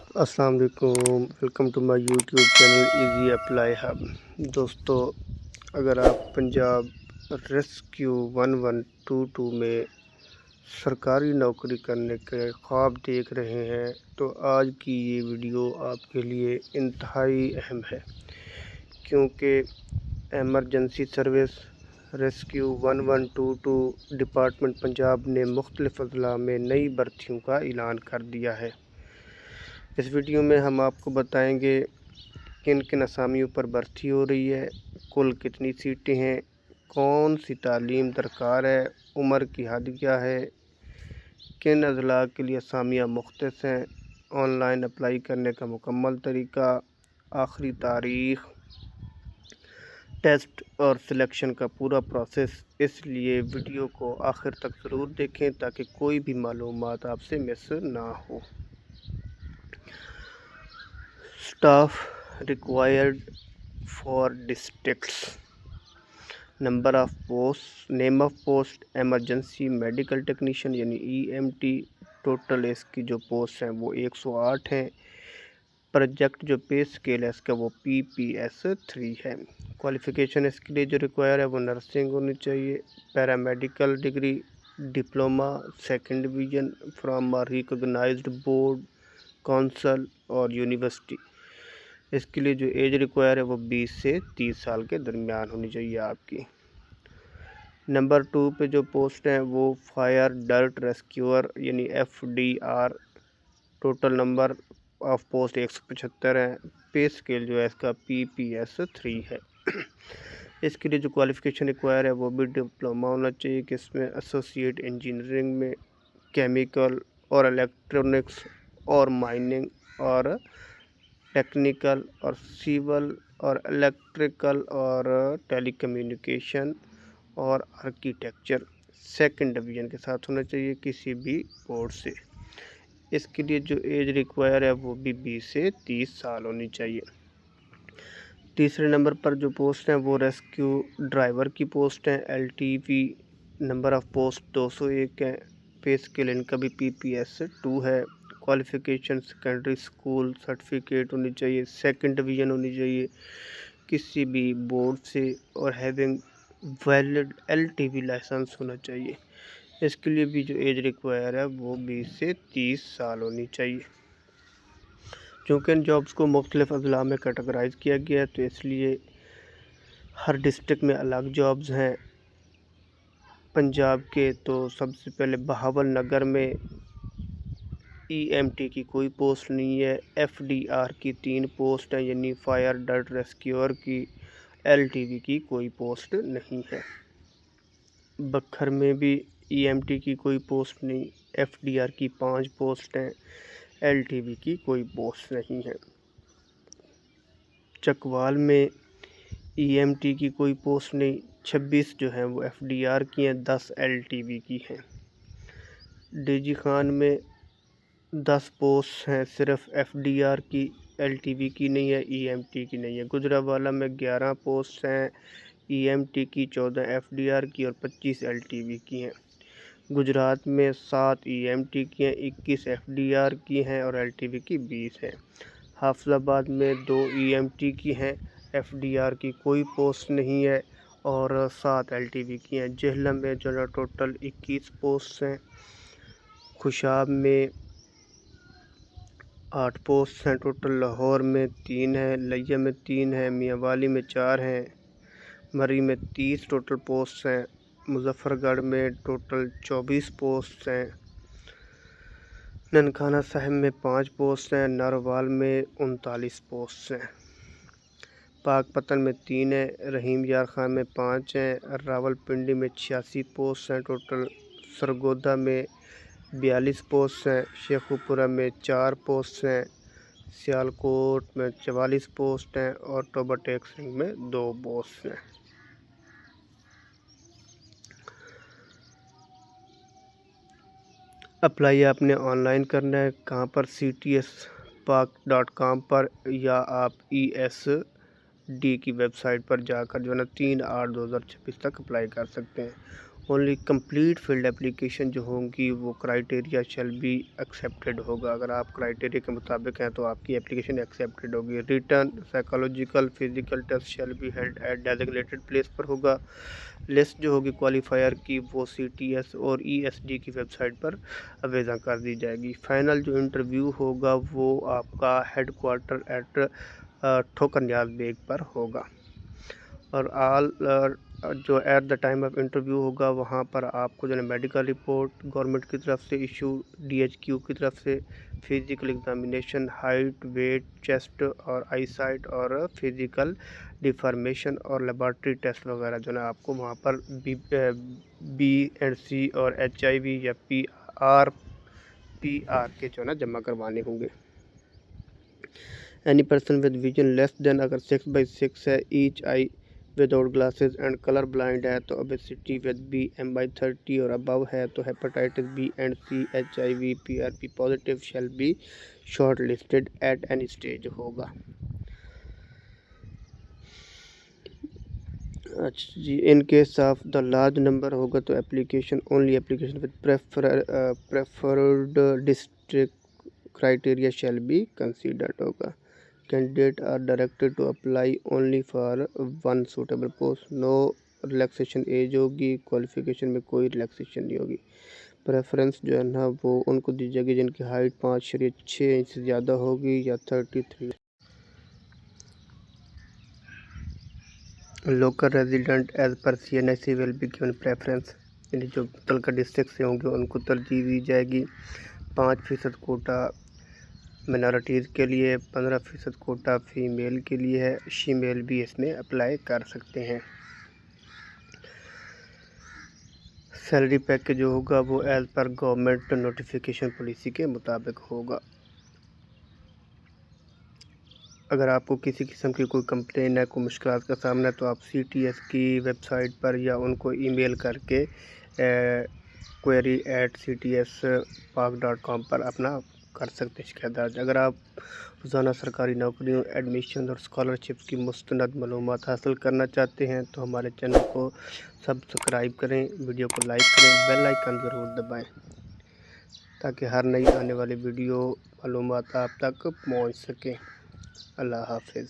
السلام علیکم، welcome to my YouTube channel Easy Apply Hub. دوستو، اگر آپ پنجاب ریسکیو 1122 میں سرکاری نوکری کرنے کے خواب دیکھ رہے ہیں تو آج کی یہ ویڈیو آپ کے لیے انتہائی اہم ہے، کیونکہ emergency service rescue 1122 department Punjab نے مختلف اضلاع میں نئی بھرتیوں کا اعلان کر دیا ہے۔ اس ویڈیو میں ہم آپ کو بتائیں گے کن کن اسامیوں پر بھرتی ہو رہی ہے، کل کتنی سیٹیں ہیں، کون سی تعلیم درکار ہے، عمر کی حد کیا ہے، کن اضلاع کے لیے اسامیاں مختص ہیں، آن لائن اپلائی کرنے کا مکمل طریقہ، آخری تاریخ، ٹیسٹ اور سلیکشن کا پورا پروسیس۔ اس لیے ویڈیو کو آخر تک ضرور دیکھیں تاکہ کوئی بھی معلومات آپ سے مس نہ ہو۔ Staff required for districts, number of post, name of post emergency medical technician یعنی EMT۔ ٹوٹل اس کی جو پوسٹ ہیں وہ 108 ہیں۔ پروجیکٹ جو پے اسکیل ہے اس کا وہ PPS 3 ہے۔ کوالیفیکیشن اس کے لیے جو ریکوائر ہے وہ نرسنگ ہونی چاہیے، paramedical degree, diploma 2nd division from recognised board, council اور یونیورسٹی۔ اس کے لیے جو ایج ریکوائر ہے وہ 20 سے 30 سال کے درمیان ہونی چاہیے آپ کی۔ نمبر 2 پہ جو پوسٹ ہیں وہ فائر ڈرٹ ریسکیور یعنی FDR۔ Total number of post 175 ہیں۔ پے اسکیل جو ہے اس کا PPS 3 ہے۔ اس کے لیے جو کوالیفیکیشن ریکوائر ہے وہ بھی ڈپلومہ ہونا چاہیے، کہ اس میں ایسوسیٹ انجینئرنگ میں، کیمیکل اور الیکٹرونکس اور مائننگ اور ٹیکنیکل اور سول اور الیکٹریکل اور ٹیلی کمیونیکیشن اور آرکیٹیکچر 2nd ڈویژن کے ساتھ ہونا چاہیے کسی بھی بورڈ سے۔ اس کے لیے جو ایج ریکوائر ہے وہ بھی 20 سے 30 سال ہونی چاہیے۔ تیسرے نمبر پر جو پوسٹ ہیں وہ ریسکیو ڈرائیور کی پوسٹ ہیں LTV۔ نمبر آف پوسٹ 201 ہیں۔ پے اسکیل ان کا بھی PPS 2 ہے۔ کوالیفیکیشن سیکنڈری اسکول سرٹیفکیٹ ہونی چاہیے، 2nd ڈویژن ہونی چاہیے کسی بھی بورڈ سے، اور ہیونگ ویلڈ LTV لائسنس ہونا چاہیے۔ اس کے لیے بھی جو ایج ریکوائر ہے وہ 20 سے 30 سال ہونی چاہیے۔ چونکہ ان جابز کو مختلف اضلاع میں کیٹیگرائز کیا گیا ہے تو اس لیے ہر ڈسٹرکٹ میں الگ جابز ہیں۔ پنجاب کے تو سب سے پہلے بہاول نگر میں EMT کی کوئی پوسٹ نہیں ہے۔ FDR کی 3 پوسٹ ہیں یعنی فائر ڈرٹ ریسکیور کی، LTV کی کوئی پوسٹ نہیں ہے۔ بکھر میں بھی EMT کی کوئی پوسٹ نہیں، FDR کی 5 پوسٹ ہیں، LTV کی کوئی پوسٹ نہیں ہے۔ چکوال میں EMT کی کوئی پوسٹ نہیں، 26 جو ہیں وہ FDR کی ہیں، 10 LTV کی ہیں۔ ڈیجی خان میں 10 پوسٹ ہیں صرف FDR کی، LTV کی نہیں ہے، EMT کی نہیں ہے۔ گجرانوالہ میں 11 پوسٹ ہیں EMT کی، 14 FDR کی اور 25 LTV کی ہیں۔ گجرات میں 7 EMT کی ہیں، 21 FDR کی ہیں اور LTV کی 20 ہیں۔ حافظ آباد میں 2 EMT کی ہیں، FDR کی کوئی پوسٹ نہیں ہے اور 7 LTV کی ہیں۔ جہلم میں جو ٹوٹل 21 پوسٹ ہیں۔ خوشاب میں 8 پوسٹ ہیں ٹوٹل، لاہور میں 3 ہیں، لیا میں 3 ہیں، میاں والی میں 4 ہیں، مری میں 30 ٹوٹل پوسٹ ہیں، مظفر گڑھ میں ٹوٹل 24 پوسٹ ہیں، ننکانہ صاحب میں 5 پوسٹ ہیں، ناروال میں 39 پوسٹ ہیں، پاک پتن میں 3 ہیں، رحیم یار خان میں 5 ہیں، راول پنڈی میں 86 پوسٹ ہیں ٹوٹل، سرگودا میں 42 پوسٹ ہیں، شیخوپورہ میں 4 پوسٹ ہیں، سیالکوٹ میں 44 پوسٹ ہیں اور ٹوبہ ٹیک سنگھ میں 2 پوسٹ ہیں۔ اپلائی آپ نے آن لائن کرنا ہے، کہاں پر؟ ctspak.com پر، یا آپ ESD کی ویب سائٹ پر جا کر جو ہے نا 3/8/2026 تک اپلائی کر سکتے ہیں۔ اونلی کمپلیٹ فیلڈ اپلیکیشن جو ہوں گی وہ کرائٹیریا شیل بی ایکسیپٹیڈ ہوگا. اگر آپ کرائٹیریا کے مطابق ہیں تو آپ کی اپلیکیشن ایکسیپٹیڈ ہوگی. Written psychological physical test shall be held at designated place پر ہوگا. لسٹ جو ہوگی کوالیفائر کی وہ CTS اور ESD کی ویب سائٹ پر وضع کر دی جائے گی. فائنل جو انٹرویو ہوگا وہ آپ کا ہیڈ کوارٹر ایٹ ٹھوکر نیاز بیگ پر ہوگا. اور جو at the time of interview ہوگا وہاں پر آپ کو جو ہے میڈیکل رپورٹ گورنمنٹ کی طرف سے ایشو, DHQ کی طرف سے physical examination, height, weight, chest اور آئی سائٹ اور فزیکل ڈیفارمیشن اور لیبارٹری ٹیسٹ وغیرہ جو ہے آپ کو وہاں پر B&C اور HIV یا PR کے جو ہے نا جمع کروانے ہوں گے. Any person with vision less than, اگر 6/6 ہے, each eye without glasses and colour blind ہے تو اوبیسٹی ود BMI 30 اور ابو ہے تو hepatitis B&C, HIV, PRP positive shall be shortlisted at any stage ہوگا. اچھا جی, in case of the large number ہوگا تو only application with preferred district criteria shall be considered ہوگا. Candidates are directed to apply only for one suitable post. No relaxation age ہوگی, qualification میں کوئی relaxation نہیں ہوگی. پریفرنس جو ہے نا وہ ان کو دی جائے گی جن کی ہائٹ 5.6 انچ سے زیادہ ہوگی یا 33. Local resident as per CNIC will be given preference, یعنی جو متعلقہ ڈسٹرکٹ سے ہوں گے ان کو ترجیح دی جائے گی. 5% کوٹا منارٹیز کے لیے, 15% کوٹا فیمیل کے لیے ہے. شیمیل بھی اس میں اپلائی کر سکتے ہیں. سیلری پیکج جو ہوگا وہ as per government notification policy کے مطابق ہوگا. اگر آپ کو کسی قسم کی کوئی کمپلین ہے, کوئی مشکلات کا سامنا ہے تو آپ CTS کی ویب سائٹ پر یا ان کو ای میل کر کے query@ctspark.com پر اپنا کر سکتے ہیں شکایت درج. اگر آپ روزانہ سرکاری نوکریوں, ایڈمیشن اور اسکالرشپ کی مستند معلومات حاصل کرنا چاہتے ہیں تو ہمارے چینل کو سبسکرائب کریں, ویڈیو کو لائک کریں, بیل آئیکن ضرور دبائیں تاکہ ہر نئی آنے والی ویڈیو معلومات آپ تک پہنچ سکیں. اللہ حافظ.